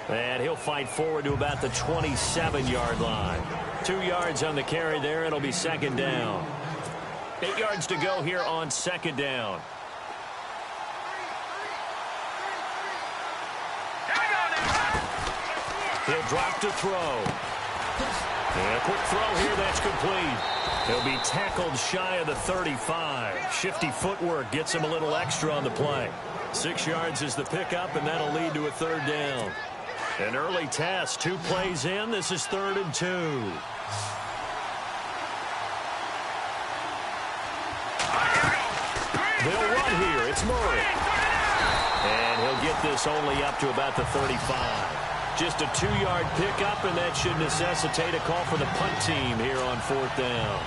And he'll fight forward to about the 27-yard line. 2 yards on the carry there. It'll be second down. 8 yards to go here on second down. He'll drop to throw. And a quick throw here. That's complete. He'll be tackled shy of the 35. Shifty footwork gets him a little extra on the play. 6 yards is the pickup, and that'll lead to a third down. An early test. 2 plays in. This is 3rd and 2. They'll run here. It's Murray. And he'll get this only up to about the 35. Just a 2-yard pickup, and that should necessitate a call for the punt team here on 4th down.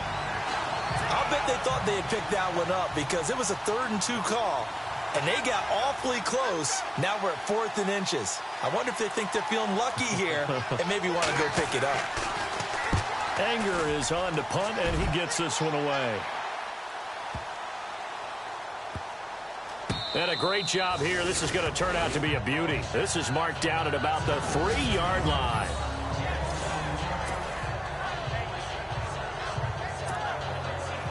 I'll bet they thought they had picked that one up because it was a 3rd and 2 call. And they got awfully close. Now we're at 4th and inches. I wonder if they think they're feeling lucky here and maybe want to go pick it up. Anger is on to punt, and he gets this one away. And a great job here. This is going to turn out to be a beauty. This is marked down at about the 3-yard line.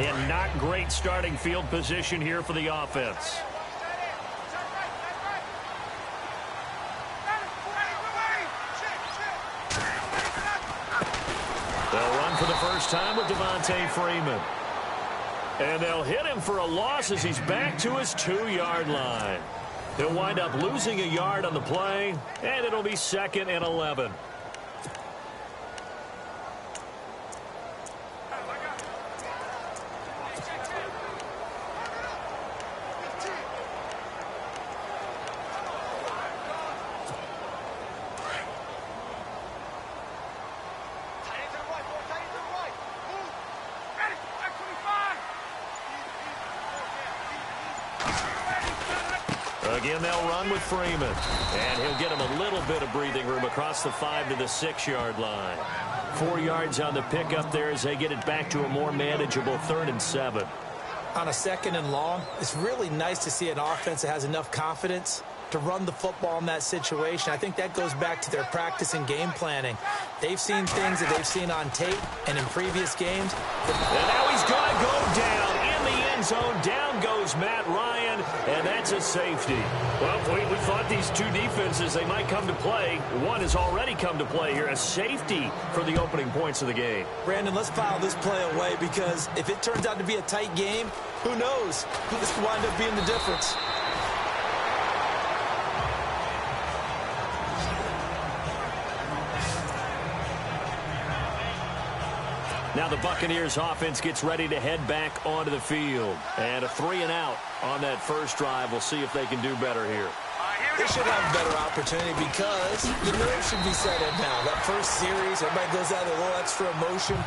And not great starting field position here for the offense. They'll run for the first time with Devontae Freeman. And they'll hit him for a loss as he's back to his 2-yard line. He'll wind up losing a yard on the play, and it'll be 2nd and 11. Again, they'll run with Freeman. And he'll get him a little bit of breathing room across the 5 to the 6-yard line. 4 yards on the pickup there as they get it back to a more manageable 3rd and 7. On a 2nd and long, it's really nice to see an offense that has enough confidence to run the football in that situation. I think that goes back to their practice and game planning. They've seen things that they've seen on tape and in previous games. And now he's going to go down in the end zone. Down goes Matt Ryan, and that's a safety. Well, we thought these two defenses, they might come to play. One has already come to play here, a safety for the opening points of the game. Brandon, let's file this play away because if it turns out to be a tight game, who knows? This could wind up being the difference. Now the Buccaneers offense gets ready to head back onto the field. And a 3 and out on that first drive. We'll see if they can do better here. They should have a better opportunity because the nerves should be set in now. That first series, everybody goes out with a little extra emotion.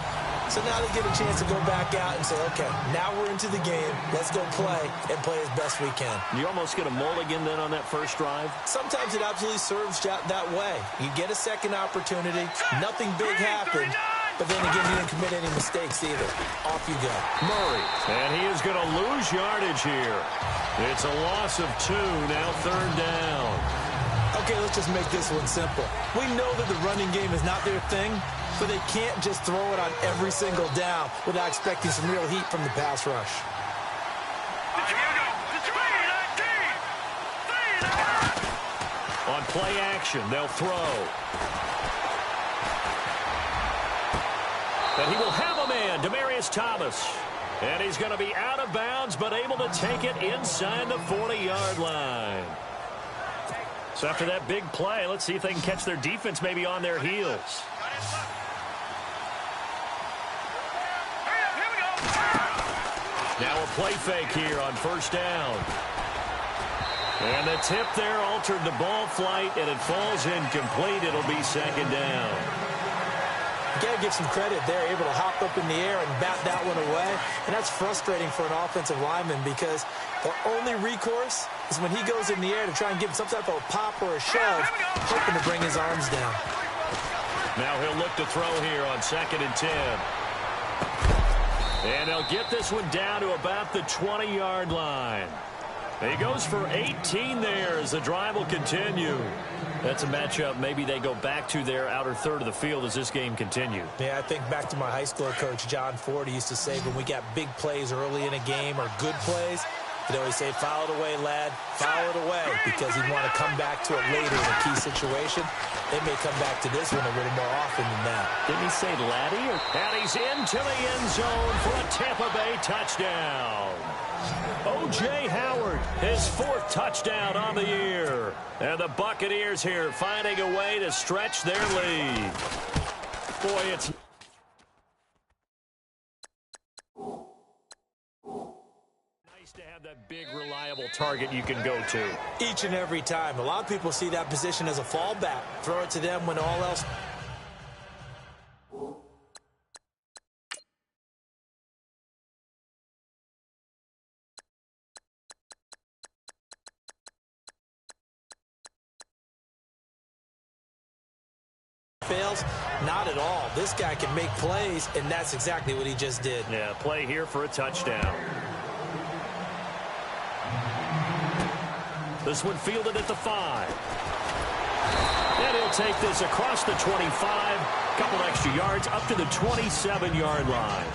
So now they get a chance to go back out and say, okay, now we're into the game. Let's go play and play as best we can. You almost get a mulligan then on that first drive? Sometimes it absolutely serves that way. You get a second opportunity. Nothing big happened. But then again, he didn't commit any mistakes either. Off you go. Murray. And he is going to lose yardage here. It's a loss of 2, now 3rd down. Okay, let's just make this one simple. We know that the running game is not their thing, but they can't just throw it on every single down without expecting some real heat from the pass rush. On play action, they'll throw. And he will have a man, Demaryius Thomas. And he's going to be out of bounds, but able to take it inside the 40-yard line. So after that big play, let's see if they can catch their defense maybe on their heels. Now a play fake here on first down. And the tip there altered the ball flight, and it falls incomplete. It'll be 2nd down. You got to give some credit there, able to hop up in the air and bat that one away. And that's frustrating for an offensive lineman because their only recourse is when he goes in the air to try and give him some type of a pop or a shove, hoping to bring his arms down. Now he'll look to throw here on 2nd and 10. And he'll get this one down to about the 20-yard line. He goes for 18 there as the drive will continue. That's a matchup maybe they go back to their outer third of the field as this game continues. Yeah, I think back to my high school coach, John Ford. He used to say when we got big plays early in a game or good plays, he'd always say, foul it away, lad, foul it away, because he'd want to come back to it later in a key situation. They may come back to this one a little more often than that. Didn't he say laddie? And he's into the end zone for a Tampa Bay touchdown. O.J. Howard, his 4th touchdown on the year. And the Buccaneers here finding a way to stretch their lead. Boy, it's... nice to have that big, reliable target you can go to. Each and every time. A lot of people see that position as a fallback. Throw it to them when all else... fails? Not at all. This guy can make plays, and that's exactly what he just did. Yeah, play here for a touchdown. This one fielded at the 5. And he'll take this across the 25. Couple extra yards up to the 27-yard line.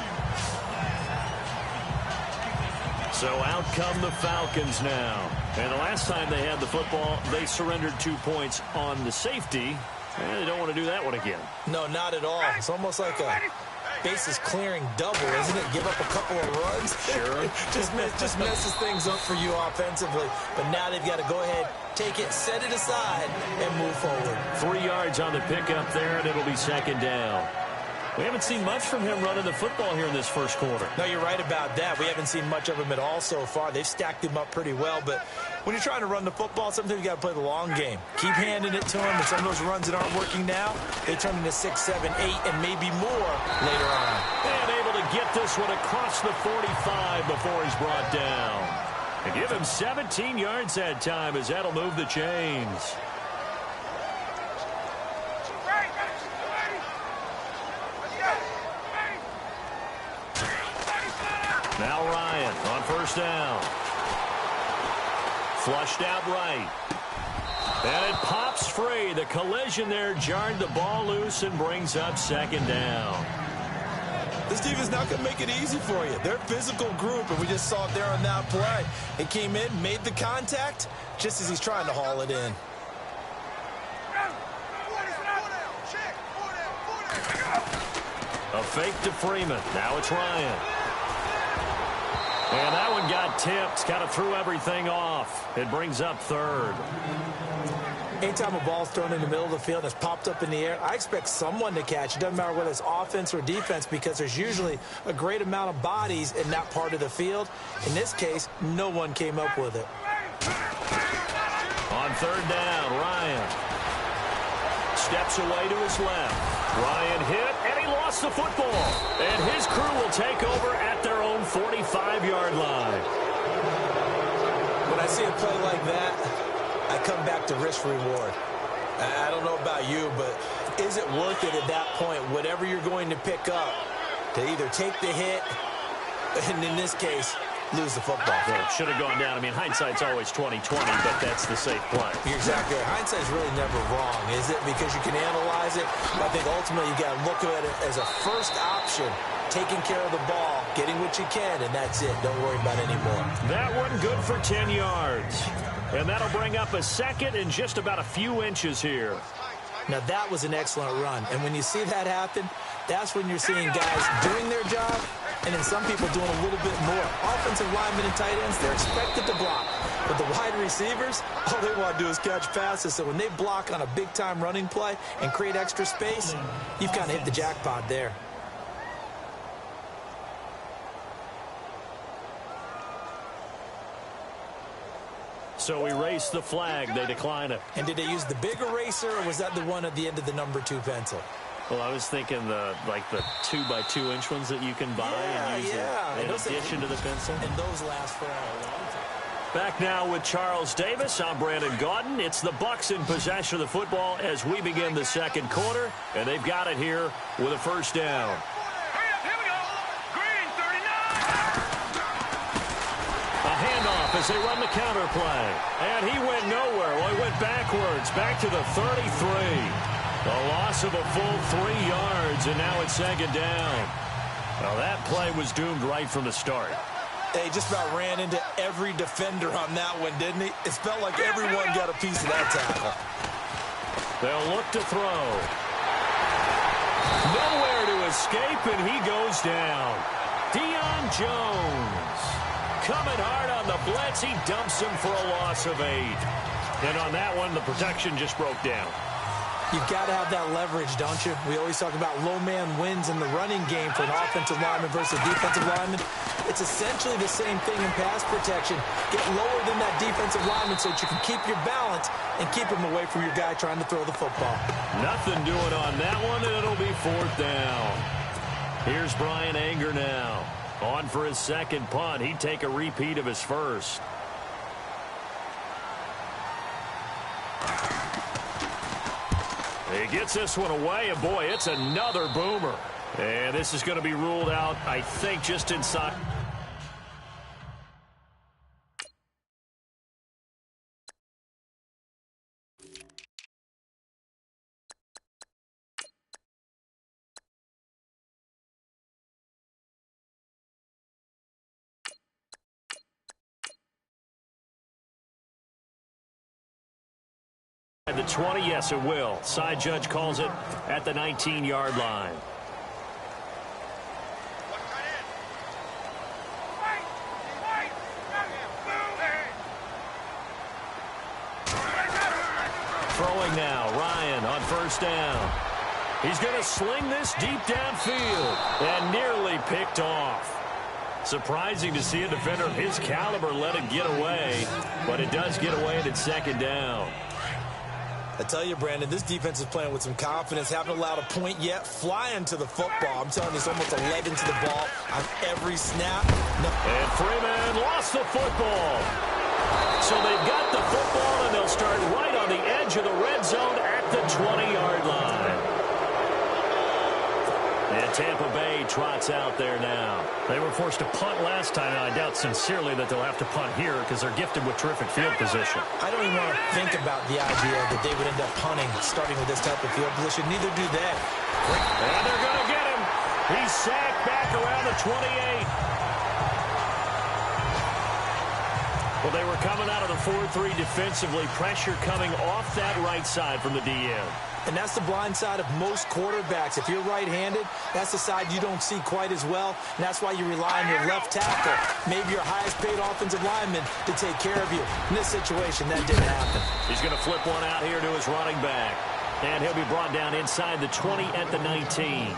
So out come the Falcons now. And the last time they had the football, they surrendered 2 points on the safety. And they don't want to do that one again. No, not at all. It's almost like a bases clearing double, isn't it? Give up a couple of runs. Sure. just messes things up for you offensively. But now they've got to go ahead, take it, set it aside, and move forward. 3 yards on the pickup there, and it'll be 2nd down. We haven't seen much from him running the football here in this first quarter. No, you're right about that. We haven't seen much of him at all so far. They've stacked him up pretty well, but when you're trying to run the football, sometimes you got to play the long game. Keep handing it to him, and some of those runs that aren't working now, they turn into 6, 7, 8, and maybe more later on. And able to get this one across the 45 before he's brought down. And give him 17 yards that time as that'll move the chains. Now Ryan on 1st down. Flushed out right. And it pops free. The collision there jarred the ball loose and brings up 2nd down. This defense not going to make it easy for you. They're a physical group, and we just saw it there on that play. He came in, made the contact, just as he's trying to haul it in. A fake to Freeman. Now it's Ryan. And that one got tipped. Kind of threw everything off. It brings up 3rd. Anytime a ball's thrown in the middle of the field that's popped up in the air, I expect someone to catch. It doesn't matter whether it's offense or defense, because there's usually a great amount of bodies in that part of the field. In this case, no one came up with it. On 3rd down, Ryan steps away to his left. Ryan hit, and he lost the football. And his crew will take over at their own 45-yard line. When I see a play like that, I come back to risk-reward. I don't know about you, but is it worth it at that point, whatever you're going to pick up, to either take the hit, and in this case, lose the football? Well, it should have gone down. I mean, hindsight's always 20/20, but that's the safe play. You're exactly right. Hindsight's really never wrong, is it? Because you can analyze it. I think ultimately you got to look at it as a first option, taking care of the ball, getting what you can, and that's it. Don't worry about any more. That one good for 10 yards. And that'll bring up a 2nd and just about a few inches here. Now, that was an excellent run. And when you see that happen, that's when you're seeing guys doing their job, and then some people doing a little bit more. Offensive linemen and tight ends, they're expected to block. But the wide receivers, all they want to do is catch passes. So when they block on a big-time running play and create extra space, you've kind of hit the jackpot there. So erase the flag. They decline it. And did they use the big eraser, or was that the one at the end of the number 2 pencil? Well, I was thinking the 2x2-inch ones that you can buy and use in addition to the pencil. And those last for a long time. Back now with Charles Davis. I'm Brandon Gaudin. It's the Bucs in possession of the football as we begin the 2nd quarter, and they've got it here with a 1st down. As as they run the counter play. And he went nowhere. Well, he went backwards, back to the 33. A loss of a full 3 yards, and now it's second down. Well, that play was doomed right from the start. He just about ran into every defender on that one, didn't he? It felt like everyone got a piece of that tackle. They'll look to throw. Nowhere to escape, and he goes down. Deion Jones coming hard on the blitz. He dumps him for a loss of 8. And on that one, the protection just broke down. You've got to have that leverage, don't you? We always talk about low man wins in the running game for an offensive lineman versus a defensive lineman. It's essentially the same thing in pass protection. Get lower than that defensive lineman so that you can keep your balance and keep him away from your guy trying to throw the football. Nothing doing on that one, and it'll be 4th down. Here's Brian Anger now. On for his second punt. He'd take a repeat of his first. He gets this one away, and boy, it's another boomer. And this is going to be ruled out, I think, just inside. The 20, yes, it will. Side judge calls it at the 19-yard line. Throwing now, Ryan on first down. He's going to sling this deep downfield and nearly picked off. Surprising to see a defender of his caliber let it get away, but it does get away and it's second down. I tell you, Brandon, this defense is playing with some confidence. Haven't allowed a point yet. Flying to the football. I'm telling you, it's almost 11 to the ball on every snap. No. And Freeman lost the football. So they've got the football, and they'll start right on the edge of the red zone at the 20-yard line. And Tampa Bay trots out there now. They were forced to punt last time, and I doubt sincerely that they'll have to punt here because they're gifted with terrific field position. I don't even want to think about the idea that they would end up punting starting with this type of field position. Neither do they. And they're going to get him. He's sacked back around the 28. Well, they were coming out of the 4-3 defensively. Pressure coming off that right side from the DN. And that's the blind side of most quarterbacks. If you're right-handed, that's the side you don't see quite as well, and that's why you rely on your left tackle, maybe your highest-paid offensive lineman, to take care of you. In this situation, that didn't happen. He's going to flip one out here to his running back, and he'll be brought down inside the 20 at the 19.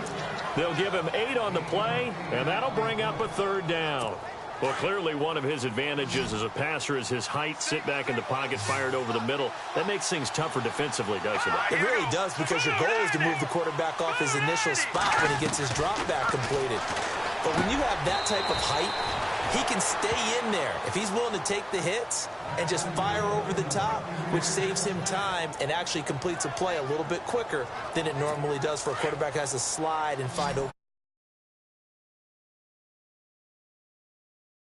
They'll give him 8 on the play, and that'll bring up a 3rd down. Well, clearly one of his advantages as a passer is his height, sit back in the pocket, fired over the middle. That makes things tougher defensively, doesn't it? It really does, because your goal is to move the quarterback off his initial spot when he gets his drop back completed. But when you have that type of height, he can stay in there if he's willing to take the hits and just fire over the top, which saves him time and actually completes a play a little bit quicker than it normally does for a quarterback who has to slide and find open.